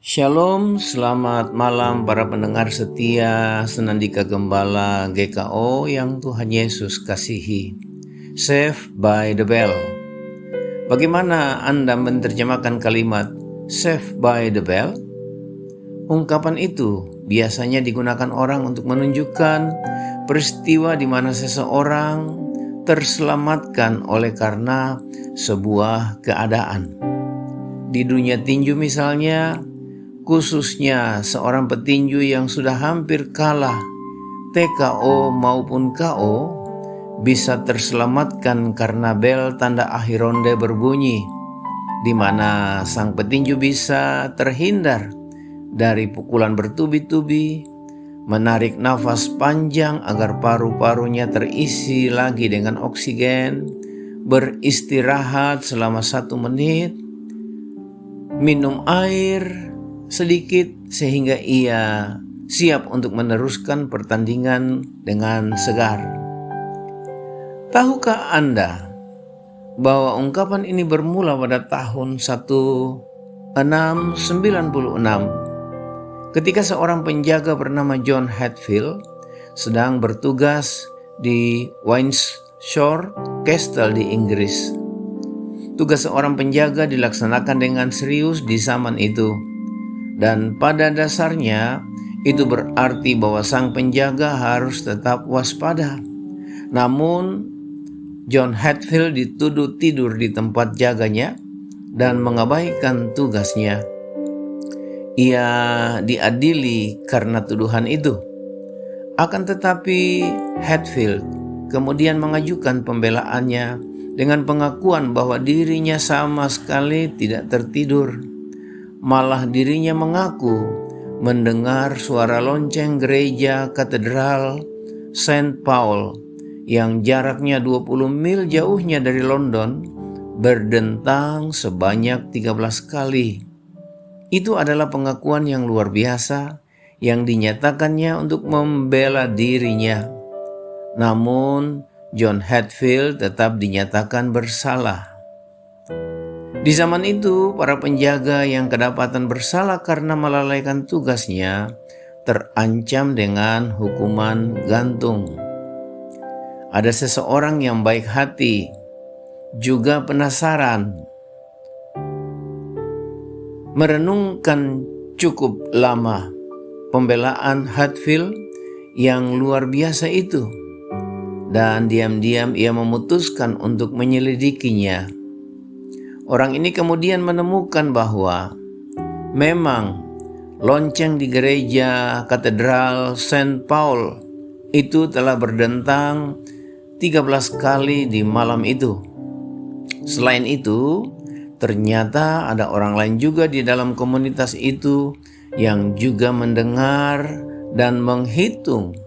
Shalom, selamat malam para pendengar setia Senandika Gembala GKO yang Tuhan Yesus kasihi. Saved by the Bell. Bagaimana Anda menerjemahkan kalimat Saved by the Bell? Ungkapan itu biasanya digunakan orang untuk menunjukkan peristiwa di mana seseorang terselamatkan oleh karena sebuah keadaan. Di dunia tinju misalnya, khususnya seorang petinju yang sudah hampir kalah TKO maupun KO bisa terselamatkan karena bel tanda akhir ronde berbunyi, di mana sang petinju bisa terhindar dari pukulan bertubi-tubi, menarik nafas panjang agar paru-parunya terisi lagi dengan oksigen, beristirahat selama 1 menit, minum air sedikit sehingga ia siap untuk meneruskan pertandingan dengan segar. Tahukah Anda bahwa ungkapan ini bermula pada tahun 1696 ketika seorang penjaga bernama John Hatfield sedang bertugas di Windsor Castle di Inggris. Tugas seorang penjaga dilaksanakan dengan serius di zaman itu. Dan pada dasarnya itu berarti bahwa sang penjaga harus tetap waspada. Namun John Hatfield dituduh tidur di tempat jaganya dan mengabaikan tugasnya. Ia diadili karena tuduhan itu. Akan tetapi Hatfield kemudian mengajukan pembelaannya dengan pengakuan bahwa dirinya sama sekali tidak tertidur. Malah dirinya mengaku mendengar suara lonceng gereja katedral St. Paul yang jaraknya 20 mil jauhnya dari London berdentang sebanyak 13 kali. Itu adalah pengakuan yang luar biasa yang dinyatakannya untuk membela dirinya. Namun John Hatfield tetap dinyatakan bersalah. Di zaman itu, para penjaga yang kedapatan bersalah karena melalaikan tugasnya terancam dengan hukuman gantung. Ada seseorang yang baik hati, juga penasaran, merenungkan cukup lama pembelaan Hatfield yang luar biasa itu, dan diam-diam ia memutuskan untuk menyelidikinya. Orang ini kemudian menemukan bahwa memang lonceng di gereja katedral St. Paul itu telah berdentang 13 kali di malam itu. Selain itu, ternyata ada orang lain juga di dalam komunitas itu yang juga mendengar dan menghitung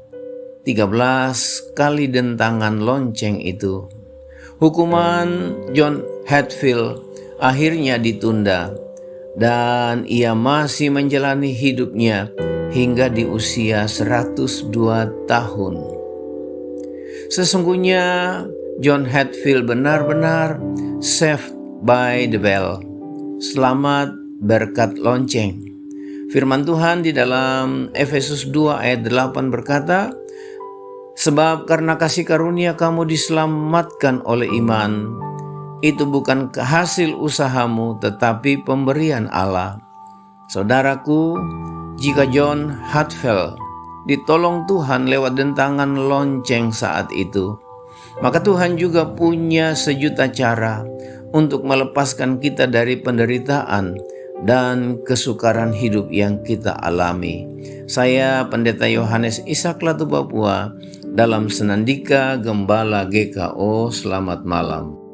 13 kali dentangan lonceng itu. Hukuman John Hatfield akhirnya ditunda dan ia masih menjalani hidupnya hingga di usia 102 tahun. Sesungguhnya John Hatfield benar-benar saved by the bell. Selamat berkat lonceng. Firman Tuhan di dalam Efesus 2 ayat 8 berkata, "Sebab karena kasih karunia kamu diselamatkan oleh iman. Itu bukan hasil usahamu, tetapi pemberian Allah." Saudaraku, jika John Hatfield ditolong Tuhan lewat dentangan lonceng saat itu, maka Tuhan juga punya sejuta cara untuk melepaskan kita dari penderitaan dan kesukaran hidup yang kita alami. Saya Pendeta Yohanes Ishak Latu Papua dalam Senandika Gembala GKO. Selamat malam.